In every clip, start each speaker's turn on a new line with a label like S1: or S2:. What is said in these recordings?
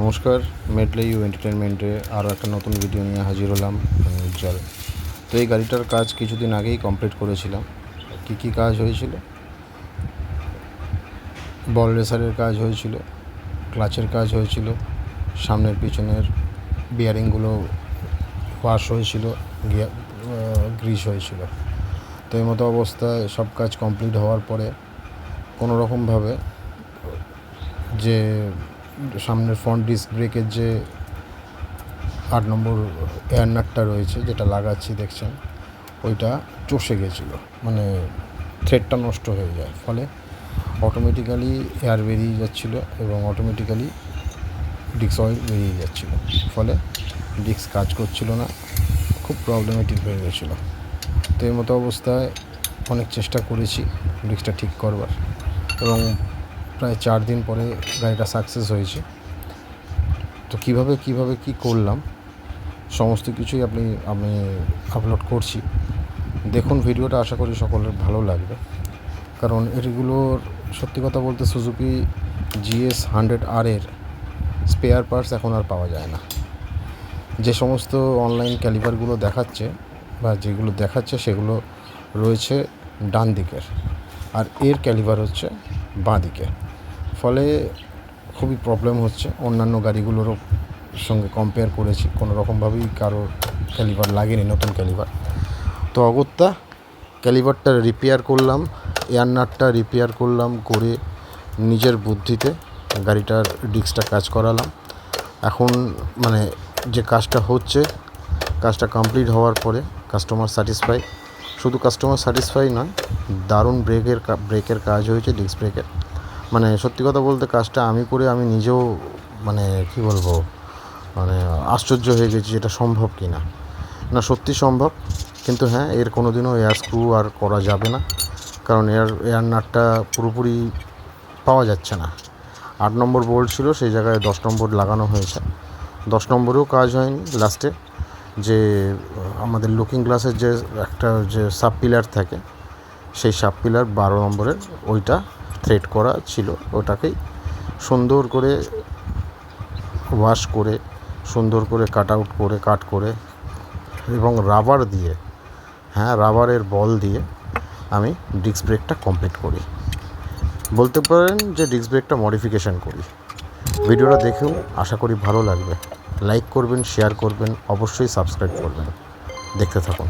S1: নমস্কার, মেডলে ইউ এন্টারটেনমেন্টে আরও একটা নতুন ভিডিও নিয়ে হাজির হলাম। আমি উজ্জ্বল। তো এই গাড়িটার কাজ কিছুদিন আগেই কমপ্লিট করেছিলাম। কী কাজ হয়েছিল? বল রেসারের কাজ হয়েছিল, ক্লাচের কাজ হয়েছিল, সামনের পিছনের বিয়ারিংগুলো ওয়াশ হয়েছিল, গ্রিস হয়েছিল। তো এই মতো অবস্থায় সব কাজ কমপ্লিট হওয়ার পরে কোনো রকমভাবে যে সামনের ফ্রন্ট ডিস্ক ব্রেকের যে 8 নম্বর এয়ার নাটটা রয়েছে, যেটা লাগাচ্ছি দেখছেন, ওইটা চষে গেছিলো, মানে থ্রেডটা নষ্ট হয়ে যায়। ফলে অটোমেটিক্যালি এয়ার বেরিয়ে যাচ্ছিলো এবং অটোমেটিক্যালি ডিস্ক অয়েল বেরিয়ে যাচ্ছিলো। ফলে ডিস্ক কাজ করছিল না, খুব প্রবলেমেটিক হয়ে গেছিলো। তো এই মতো অবস্থায় অনেক চেষ্টা করেছি ডিস্কটা ঠিক করবার, এবং প্রায় 4 দিন পরে গাড়িটা সাকসেস হয়েছে। তো কীভাবে কী করলাম সমস্ত কিছুই আমি আপলোড করছি। দেখুন ভিডিওটা, আশা করি সকলের ভালো লাগবে। কারণ এগুলোর সত্যি কথা বলতে সুজুকি GS 100R এর স্পেয়ার পার্টস এখন আর পাওয়া যায় না। যে সমস্ত অনলাইন ক্যালিপারগুলো দেখাচ্ছে বা যেগুলো দেখাচ্ছে সেগুলো রয়েছে ডান দিকের, আর এর ক্যালিপার হচ্ছে বাঁ দিকে। ফলে খুবই প্রবলেম হচ্ছে। অন্যান্য গাড়িগুলোরও সঙ্গে কম্পেয়ার করেছি, কোনো রকমভাবেই কারোর ক্যালিপার লাগেনি, নতুন ক্যালিপার। তো অগত্যা ক্যালিপারটা রিপেয়ার করলাম, এয়ার নাটটা রিপেয়ার করলাম, করে নিজের বুদ্ধিতে গাড়িটার ডিস্কটা কাজ করালাম। এখন মানে যে কাজটা হচ্ছে, কাজটা কমপ্লিট হওয়ার পরে কাস্টমার স্যাটিসফাই। শুধু কাস্টমার স্যাটিসফাই নয়, দারুণ ব্রেকের কাজ হয়েছে, ডিস্ক ব্রেকের। মানে সত্যি কথা বলতে কাজটা আমি নিজেও মানে কী বলবো, মানে আশ্চর্য হয়ে গেছি এটা সম্ভব কি না। সত্যি সম্ভব, কিন্তু হ্যাঁ, এর কোনো দিনও এয়ার স্ক্রু আর করা যাবে না, কারণ এয়ার নাটটা পুরোপুরি পাওয়া যাচ্ছে না। 8 নম্বর বোল্ট ছিল, সেই জায়গায় 10 নম্বর লাগানো হয়েছে। 10 নম্বরেও কাজ হয়নি। লাস্টে যে আমাদের লুকিং গ্লাসের যে সাব পিলার থাকে, সেই সাব পিলার 12 নম্বরের ওইটা থ্রেড করা ছিল। ওটাকেই সুন্দর করে ওয়াশ করে, সুন্দর করে কাট করে এবং রাবার দিয়ে, রাবারের বল দিয়ে আমি ডিস্ক ব্রেকটা কমপ্লিট করি। বলতে পারেন যে ডিস্ক ব্রেকটা মডিফিকেশান করি। ভিডিওটা দেখেও আশা করি ভালো লাগবে। লাইক করবেন, শেয়ার করবেন, অবশ্যই সাবস্ক্রাইব করবেন। দেখতে থাকুন।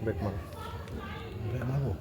S1: ব্রেক মারো, ব্রেক মারবো।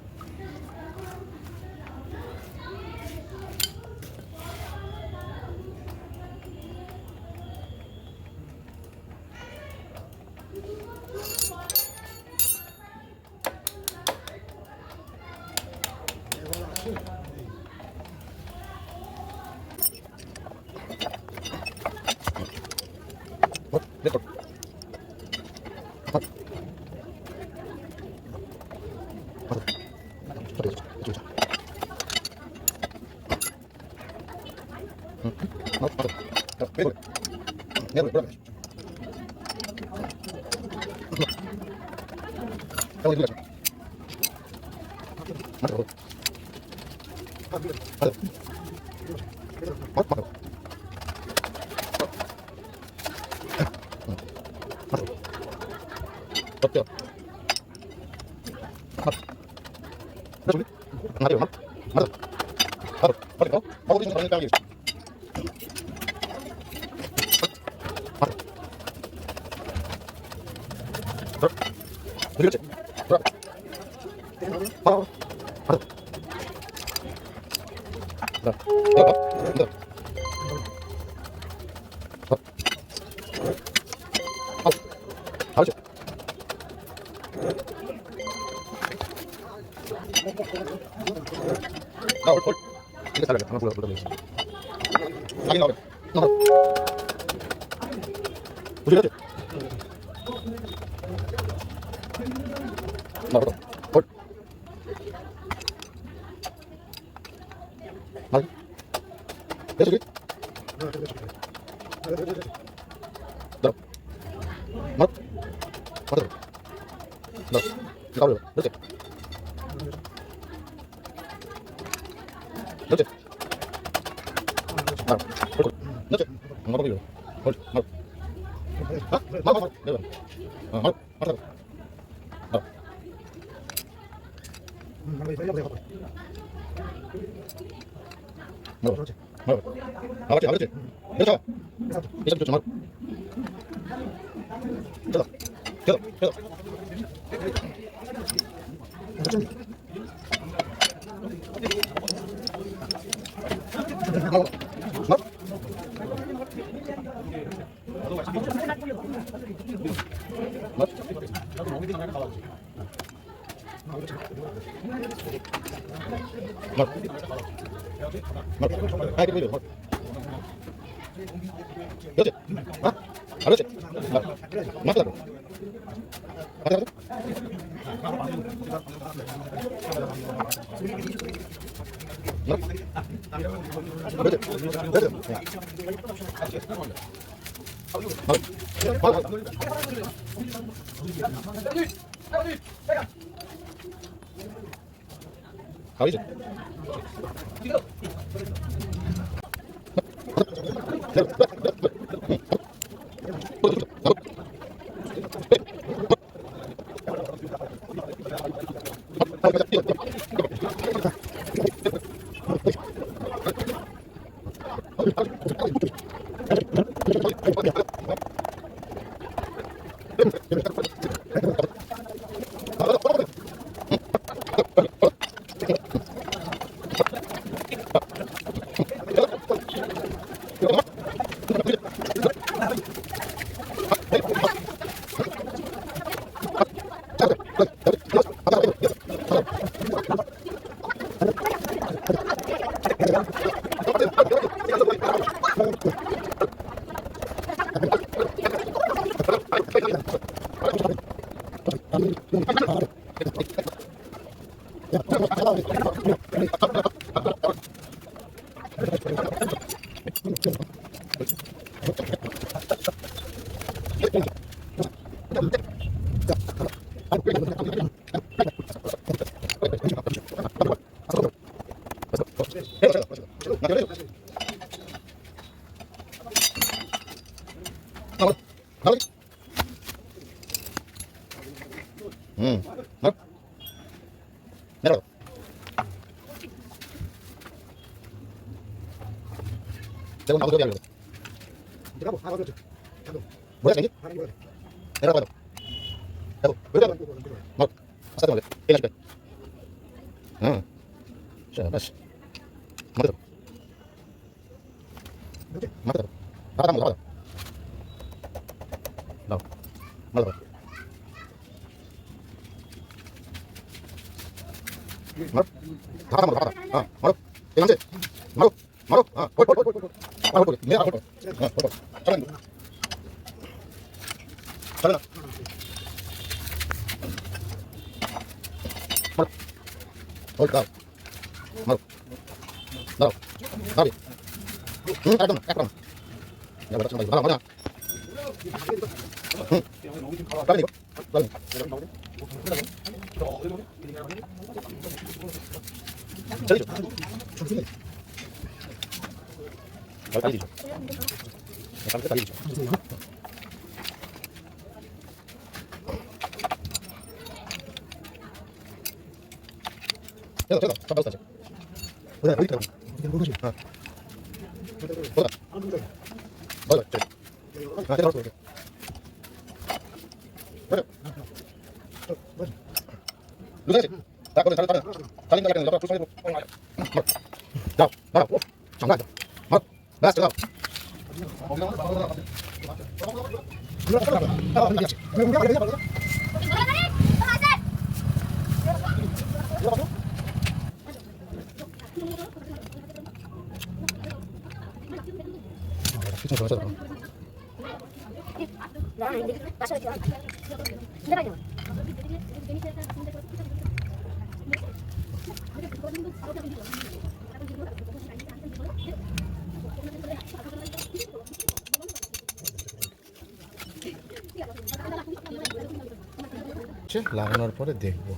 S1: লাগানোর পরে দেখবো।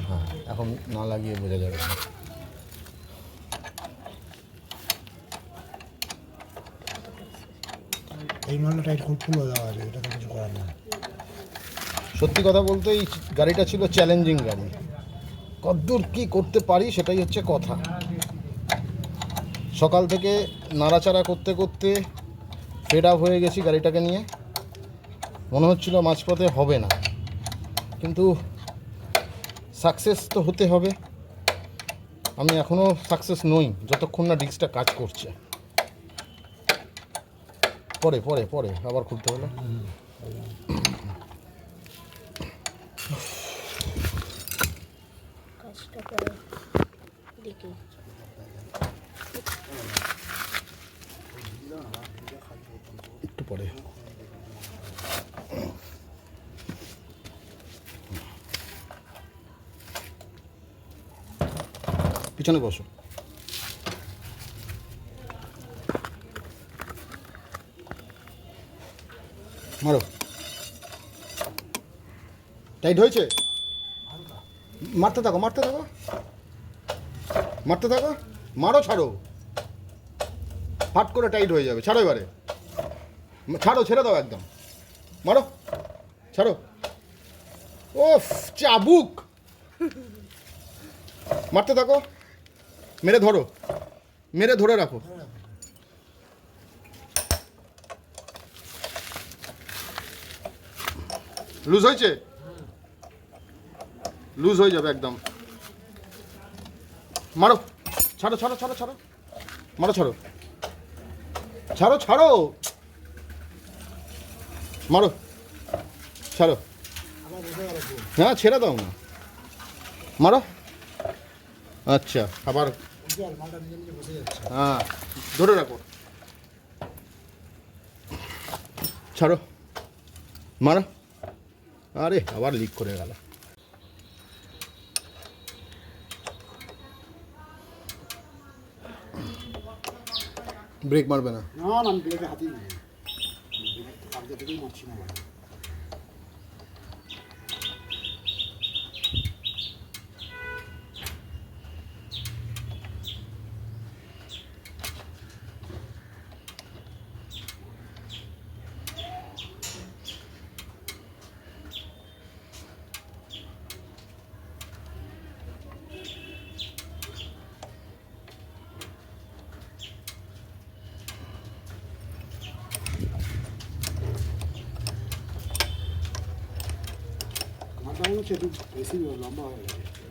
S1: হ্যাঁ, এখন না লাগিয়ে বোঝা যাবে না।
S2: এই মালটা টাইট খুব ফুলো দেওয়া আছে, এটা তো কিছু করার না।
S1: সত্যি কথা বলতে এই গাড়িটা ছিল চ্যালেঞ্জিং গাড়ি, কতদূর কী করতে পারি সেটাই হচ্ছে কথা। সকাল থেকে নাড়াচাড়া করতে করতে ফেড আপ হয়ে গেছি গাড়িটাকে নিয়ে, মনে হচ্ছিল মাঝপথে হবে না, কিন্তু সাকসেস তো হতে হবে। আমি এখনও সাকসেস নই যতক্ষণ না ডিস্কটা কাজ করছে। পরে পরে পরে আবার খুলতে হলো। একটু পরে পিছনে বসো। মারো, টাইট হয়েছে? মারতে থাকো মারতে থাকো মারতে থাকো, মারো ছাড়ো, ফাট করে টাইট হয়ে যাবে। ছাড়ো এবারে, ছাড়ো, ছেড়ে দাও একদম, মারো, ছাড়ো। ওফ চাবুক, মারতে থাকো, মেরে ধরো, মেরে ধরে রাখো। লুজ হয়েছে? লুজ হয়ে যাবে একদম। মারো, ছাড়ো ছাড়ো ছাড়ো ছাড়ো, মারো, ছাড়ো ছাড়ো ছাড়ো, মারো, ছাড়ো। হ্যাঁ ছেড়ে দাও না, মারো। আচ্ছা আবার, হ্যাঁ ধরে রাখো, ছাড়ো, মারো। আরে আবার লিক করে গেল। ব্রেক মারবে না?
S2: না না, আমি ব্রেকে হাতেই নেই, আগে থেকেই মারছি না। আমারটা মনে হচ্ছে একটু বেশি লম্বা হয়ে গেছে।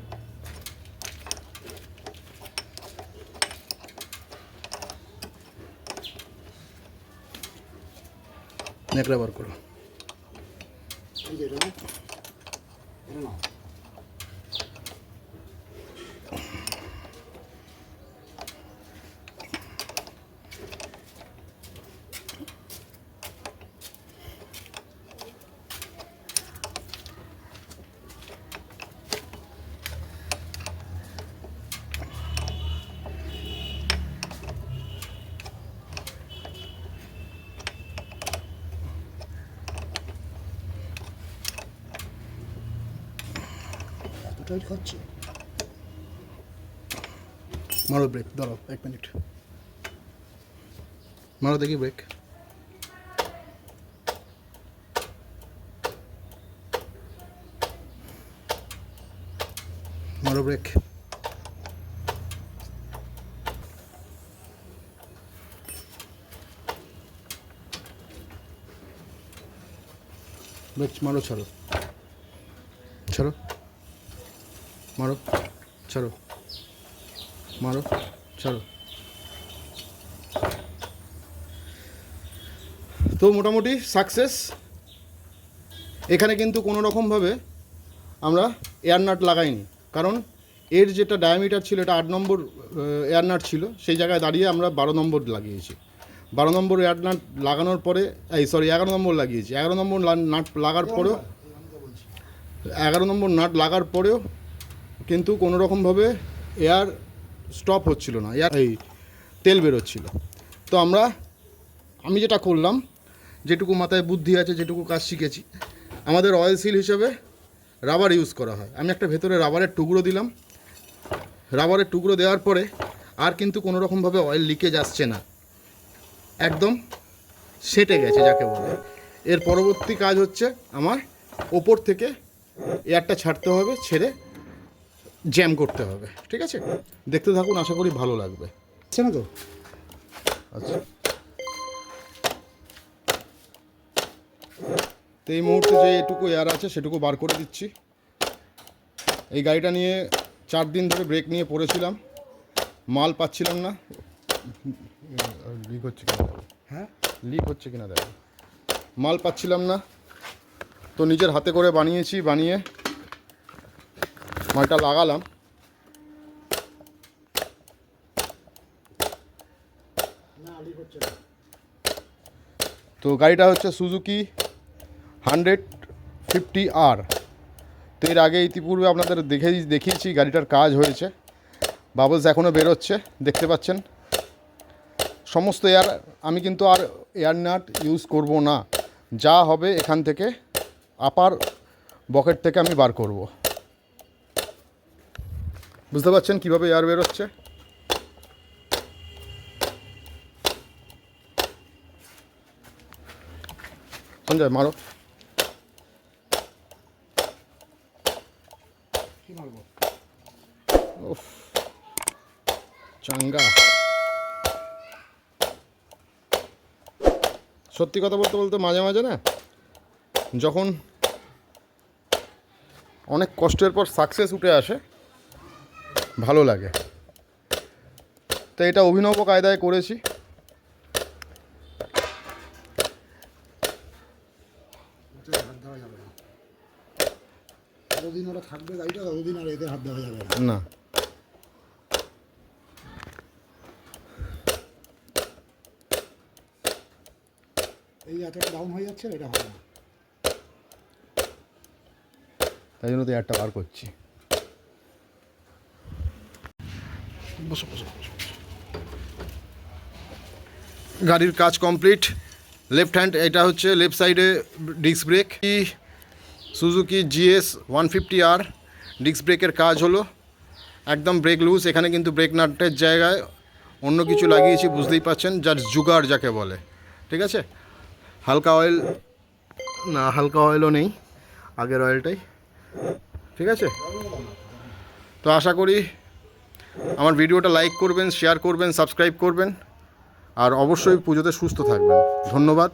S1: নেকড়া বার করো।
S2: এই যে এটা না, এটা না, এতটাই খাচ্ছে।
S1: মারো ব্রেক, দাঁড়াও 1 মিনিট, মারো দেখি ব্রেক। মারো ব্রেক, ব্রেক মারো, ছাড়ো ছাড়ো, মারো, ছাড়ো, মারো, ছাড়ো। তো মোটামুটি সাকসেস। এখানে কিন্তু কোনো রকমভাবে আমরা এয়ার নাট লাগাইনি, কারণ এর যেটা ডায়ামিটার ছিল এটা 8 নম্বর এয়ার নাট ছিল, সেই জায়গায় দাঁড়িয়ে আমরা 12 নম্বর লাগিয়েছি। 12 নম্বর এয়ার নাট লাগানোর পরে 11 নম্বর লাগিয়েছি। 11 নম্বর নাট লাগার পরেও 11 নম্বর নাট লাগার পরেও কিন্তু কোনো রকমভাবে এয়ার স্টপ হচ্ছিল না, তেল বেরোচ্ছিল। তো আমি যেটা করলাম, যেটুকু মাথায় বুদ্ধি আছে, যেটুকু কাজ শিখেছি, আমাদের অয়েল সিল হিসেবে রাবার ইউজ করা হয়। আমি একটা ভেতরে রাবারের টুকরো দিলাম। রাবারের টুকরো দেওয়ার পরে আর কিন্তু কোনো রকমভাবে অয়েল লিকেজ আসছে না, একদম সেটে গেছে যাকে বলে। এর পরবর্তী কাজ হচ্ছে আমার ওপর থেকে এয়ারটা ছাড়তে হবে, ছেড়ে জ্যাম করতে হবে। ঠিক আছে, দেখতে থাকুন, আশা করি ভালো লাগবে।
S2: হচ্ছে না তো?
S1: আচ্ছা, তো এই মুহূর্তে যে এটুকু এয়ার আছে সেটুকু বার করে দিচ্ছি। এই গাড়িটা নিয়ে 4 দিন ধরে ব্রেক নিয়ে পড়েছিলাম, মাল পাচ্ছিলাম না। লিক হচ্ছে কিনা দেখো,
S2: হ্যাঁ,
S1: লিক হচ্ছে কিনা দেখো, মাল পাচ্ছিলাম না। তো নিজের হাতে করে বানিয়েছি, বানিয়ে মালটা লাগালাম।
S2: না লিক হচ্ছে না।
S1: তো গাড়িটা হচ্ছে সুজুকি 150R। তো এর আগে ইতিপূর্বে আপনাদের দেখিয়েছি গাড়িটার কাজ হয়েছে, বাবলস এখনও বেরোচ্ছে, দেখতে পাচ্ছেন। সমস্ত এয়ার আমি কিন্তু আর এয়ার নাট ইউজ করব না, যা হবে এখান থেকে আপার বকেট থেকে আমি বার করব। বুঝতে পারছেন কীভাবে এয়ার বেরোচ্ছে। সঞ্জয় মারো।
S2: কি মারবো?
S1: উফ, চাঙ্গা। সত্যি কথা বলতে বলতে মাঝে মাঝে না, যখন অনেক কষ্টের পর সাকসেস উঠে আসে, ভালো লাগে। তো এটা অভিনব কায়দায় করেছি।
S2: ওতে হাত দেওয়া যাবে না। যতদিন ওরা থাকবে গাড়িটা ততদিন আর এতে হাত দেওয়া যাবে না।
S1: না,
S2: এই এতটা ডাউন হয়ে যাচ্ছে, এটা হবে না।
S1: তাই জন্য তো এয়ারটা বার করছি। বসো বসো বসো। গাড়ির কাজ কমপ্লিট। লেফট হ্যান্ড, এটা হচ্ছে লেফট সাইডে disc brake. Suzuki GS 150R disc ব্রেকের কাজ হলো। একদম ব্রেক লুজ, এখানে কিন্তু ব্রেক নাটের জায়গায় অন্য কিছু লাগিয়েছি, বুঝতেই পাচ্ছেন, যার জুগার যাকে বলে। ঠিক আছে, হালকা অয়েল না, হালকা অয়েলও নেই, আগের অয়েলটাই। ঠিক আছে, তো আশা করি আমার ভিডিওটা লাইক করবেন, শেয়ার করবেন, সাবস্ক্রাইব করবেন, আর অবশ্যই পুজোতে সুস্থ থাকবেন। ধন্যবাদ।